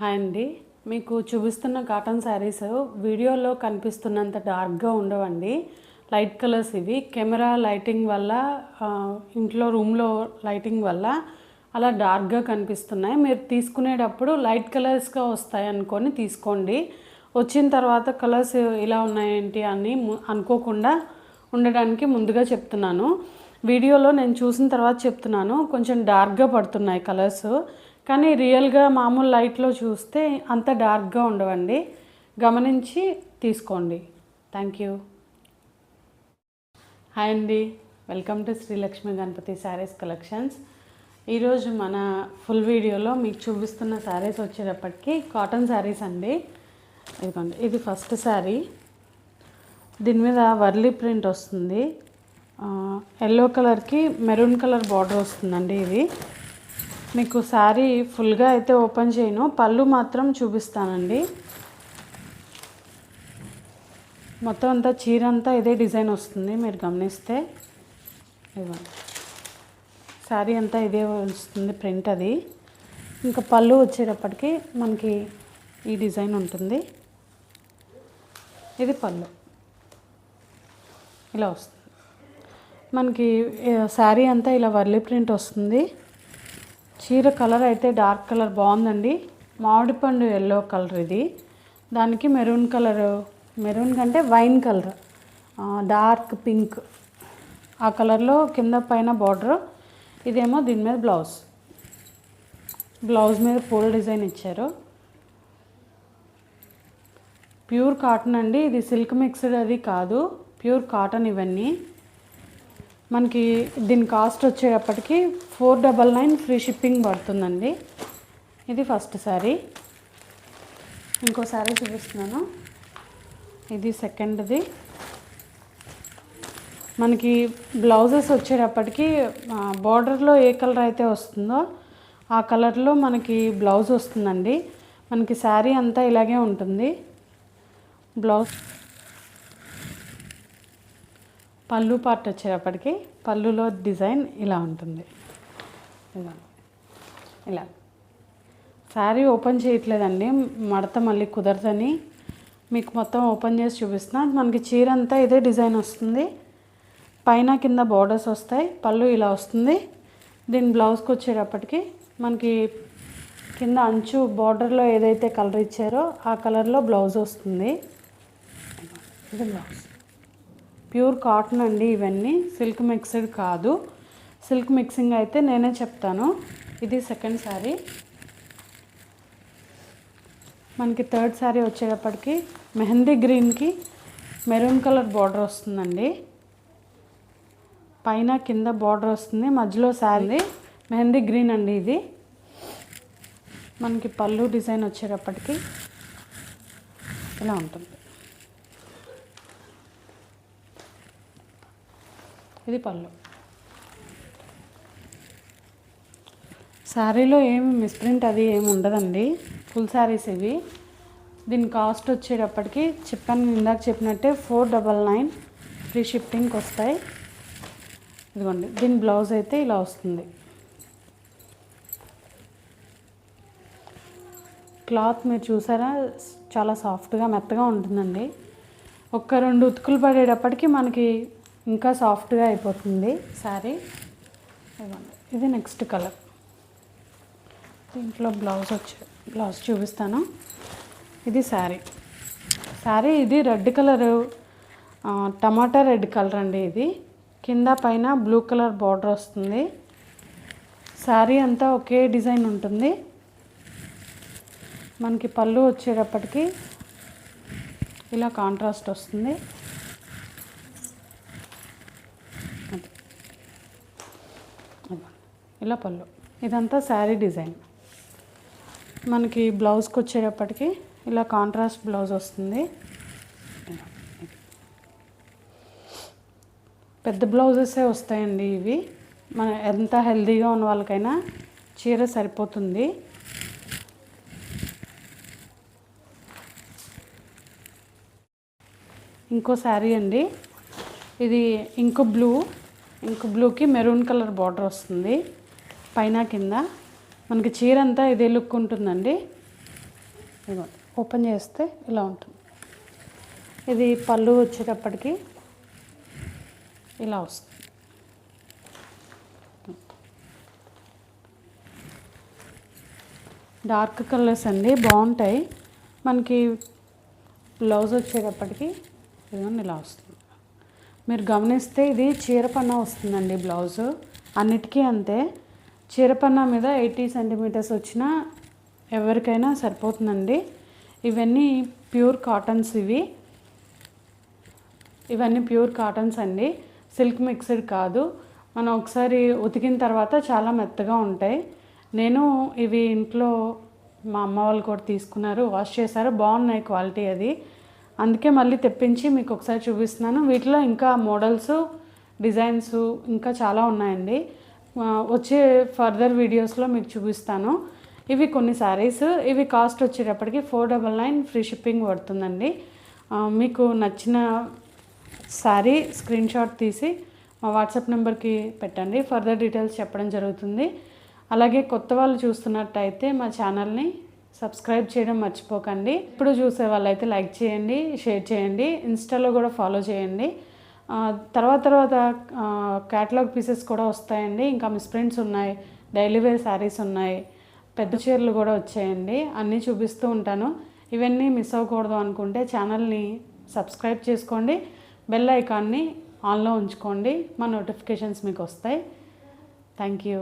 Hi అండి, మీకు చూపిస్తున్న కాటన్ శారీస్ వీడియోలో కనిపిస్తున్నంత డార్క్గా ఉండవండి. లైట్ కలర్స్ ఇవి. కెమెరా లైటింగ్ వల్ల ఇంట్లో రూమ్లో లైటింగ్ వల్ల అలా డార్క్గా కనిపిస్తున్నాయి. మీరు తీసుకునేటప్పుడు లైట్ కలర్స్గా వస్తాయి అనుకొని తీసుకోండి. వచ్చిన తర్వాత కలర్స్ ఇలా ఉన్నాయేంటి అని అనుకోకుండా ఉండడానికి ముందుగా చెప్తున్నాను. వీడియోలో నేను చూసిన తర్వాత చెప్తున్నాను, కొంచెం డార్క్గా పడుతున్నాయి కలర్స్, కానీ రియల్గా మామూలు లైట్లో చూస్తే అంత డార్క్గా ఉండవండి. గమనించి తీసుకోండి. Thank you. హాయ్ అండి, welcome to Srilakshmi Ganapathi sarees collections. ఈరోజు మన ఫుల్ వీడియోలో మీకు చూపిస్తున్న శారీస్ వచ్చేటప్పటికి కాటన్ శారీస్ అండి. ఇదిగోండి, ఇది ఫస్ట్ శారీ. దీని మీద వర్లీ ప్రింట్ వస్తుంది. ఎల్లో కలర్కి మెరూన్ కలర్ బార్డర్ వస్తుందండి. ఇది మీకు శారీ ఫుల్గా అయితే ఓపెన్ చేయను, పళ్ళు మాత్రం చూపిస్తానండి. మొత్తం అంతా చీర అంతా ఇదే డిజైన్ వస్తుంది. మీరు గమనిస్తే ఇవ్వండి, శారీ అంతా ఇదే వస్తుంది ప్రింట్. అది ఇంకా పళ్ళు వచ్చేటప్పటికి మనకి ఈ డిజైన్ ఉంటుంది. ఇది పళ్ళు ఇలా వస్తుంది. మనకి శారీ అంతా ఇలా వర్లీ ప్రింట్ వస్తుంది. చీర కలర్ అయితే డార్క్ కలర్ బాగుందండి. మామిడిపండు ఎల్లో కలర్ ఇది. దానికి మెరూన్ కలర్, మెరూన్ కంటే వైన్ కలర్, డార్క్ పింక్ ఆ కలర్లో కింద పైన బార్డర్. ఇదేమో దీని మీద బ్లౌజ్ మీద పూల డిజైన్ ఇచ్చారు. ప్యూర్ కాటన్ అండి. ఇది సిల్క్ మిక్స్డ్ అది కాదు, ప్యూర్ కాటన్ ఇవన్నీ. మనకి దీని కాస్ట్ వచ్చేటప్పటికి 499 ఫ్రీ షిప్పింగ్ పడుతుందండి. ఇది ఫస్ట్ శారీ. ఇంకో శారీ చూపిస్తున్నాను, ఇది సెకండ్ది. మనకి బ్లౌజెస్ వచ్చేటప్పటికి బార్డర్లో ఏ కలర్ అయితే వస్తుందో ఆ కలర్లో మనకి బ్లౌజ్ వస్తుందండి. మనకి శారీ అంతా ఇలాగే ఉంటుంది. బ్లౌజ్ పళ్ళు పార్ట్ వచ్చేటప్పటికి పళ్ళులో డిజైన్ ఇలా ఉంటుంది. ఇలా శారీ ఓపెన్ చేయట్లేదండి, మడత మళ్ళీ కుదరదని మీకు మొత్తం ఓపెన్ చేసి చూపిస్తున్నా. మనకి చీర అంతా ఇదే డిజైన్ వస్తుంది. పైన కింద బోర్డర్స్ వస్తాయి. పళ్ళు ఇలా వస్తుంది. దీని బ్లౌజ్కి వచ్చేటప్పటికి మనకి కింద అంచు బార్డర్లో ఏదైతే కలర్ ఇచ్చారో ఆ కలర్లో బ్లౌజ్ వస్తుంది. ఇది బ్లౌజ్. ప్యూర్ కాటన్ అండి ఇవన్నీ, సిల్క్ మిక్స్డ్ కాదు. సిల్క్ మిక్సింగ్ అయితే నేనే చెప్తాను. ఇది సెకండ్ శారీ. మనకి థర్డ్ శారీ వచ్చేటప్పటికి మెహందీ గ్రీన్కి మెరూన్ కలర్ బార్డర్ వస్తుందండి. పైన కింద బార్డర్ వస్తుంది, మధ్యలో శారీ మెహందీ గ్రీన్ అండి. ఇది మనకి పళ్ళు డిజైన్ వచ్చేటప్పటికి ఇలా ఉంటుంది. ఇది పళ్ళు. శారీలో ఏమి మిస్ప్రింట్ అది ఏమి ఉండదండి, ఫుల్ శారీస్ ఇవి. దీని కాస్ట్ వచ్చేటప్పటికి చెప్పాను, ఇందాక చెప్పినట్టే 499 ఫ్రీ షిప్పింగ్కి వస్తాయి. ఇదిగోండి, దీని బ్లౌజ్ అయితే ఇలా వస్తుంది. క్లాత్ మీరు చూసారా, చాలా సాఫ్ట్గా మెత్తగా ఉంటుందండి. ఒక్క 2 ఉతుకులు పడేటప్పటికి మనకి ఇంకా సాఫ్ట్గా అయిపోతుంది శారీ. ఇది నెక్స్ట్ కలర్. దీంట్లో బ్లౌజ్ చూపిస్తాను. ఇది శారీ ఇది రెడ్ కలరు, టమాటా రెడ్ కలర్ అండి. ఇది కింద పైన బ్లూ కలర్ బార్డర్ వస్తుంది. శారీ అంతా ఒకే డిజైన్ ఉంటుంది. మనకి పళ్ళు వచ్చేటప్పటికి ఇలా కాంట్రాస్ట్ వస్తుంది. ఇలా పళ్ళు. ఇదంతా శారీ డిజైన్. మనకి బ్లౌజ్కి వచ్చేటప్పటికి ఇలా కాంట్రాస్ట్ బ్లౌజ్ వస్తుంది. పెద్ద బ్లౌజెసే వస్తాయండి ఇవి. మన ఎంత హెల్తీగా ఉన్న వాళ్ళకైనా చీర సరిపోతుంది. ఇంకో శారీ అండి. ఇది ఇంకో బ్లూకి మెరూన్ కలర్ బార్డర్ వస్తుంది. పైన కింద మనకి చీర అంతా ఇదే లుక్ ఉంటుందండి. ఇదిగో ఓపెన్ చేస్తే ఇలా ఉంటుంది. ఇది పళ్ళు వచ్చేటప్పటికి ఇలా వస్తుంది. డార్క్ కలర్స్ అండి, బాగుంటాయి. మనకి బ్లౌజ్ వచ్చేటప్పటికి ఇదిగోండి ఇలా వస్తుంది. మీరు గమనిస్తే ఇది చీరపన్నా వస్తుందండి బ్లౌజు. అన్నిటికీ అంతే. చీరపన్నా మీద 80 సెంటీమీటర్స్ వచ్చినా ఎవరికైనా సరిపోతుందండి. ఇవన్నీ ప్యూర్ కాటన్స్. ఇవన్నీ ప్యూర్ కాటన్స్ అండి, సిల్క్ మిక్స్డ్ కాదు. మనం ఒకసారి ఉతికిన తర్వాత చాలా మెత్తగా ఉంటాయి. నేను ఇవి ఇంట్లో మా అమ్మ వాళ్ళు కూడా తీసుకున్నారు, వాష్ చేశారు, బాగున్నాయి క్వాలిటీ అది. అందుకే మళ్ళీ తెప్పించి మీకు ఒకసారి చూపిస్తున్నాను. వీటిలో ఇంకా మోడల్స్, డిజైన్స్ ఇంకా చాలా ఉన్నాయండి. వచ్చే ఫర్దర్ వీడియోస్లో మీకు చూపిస్తాను. ఇవి కొన్ని శారీస్. ఇవి కాస్ట్ వచ్చేటప్పటికి 499 ఫ్రీ షిప్పింగ్ పడుతుందండి. మీకు నచ్చిన శారీ స్క్రీన్ షాట్ తీసి మా వాట్సాప్ నెంబర్కి పెట్టండి, ఫర్దర్ డీటెయిల్స్ చెప్పడం జరుగుతుంది. అలాగే కొత్త వాళ్ళు చూస్తున్నట్టయితే మా ఛానల్ని సబ్స్క్రైబ్ చేయడం మర్చిపోకండి. ఇప్పుడు చూసే వాళ్ళైతే లైక్ చేయండి, షేర్ చేయండి, ఇన్స్టాలో కూడా ఫాలో చేయండి. తర్వాత క్యాటలాగ్ పీసెస్ కూడా వస్తాయండి. ఇంకా మిస్ప్రింట్స్ ఉన్నాయి, డైలీ వేర్ శారీస్ ఉన్నాయి, పెద్ద చీరలు కూడా వచ్చాయండి. అన్నీ చూపిస్తూ ఉంటాను. ఇవన్నీ మిస్ అవ్వకూడదు అనుకుంటే ఛానల్ని సబ్స్క్రైబ్ చేసుకోండి, బెల్ ఐకాన్ని ఆన్లో ఉంచుకోండి, మా నోటిఫికేషన్స్ మీకు వస్తాయి. Thank you.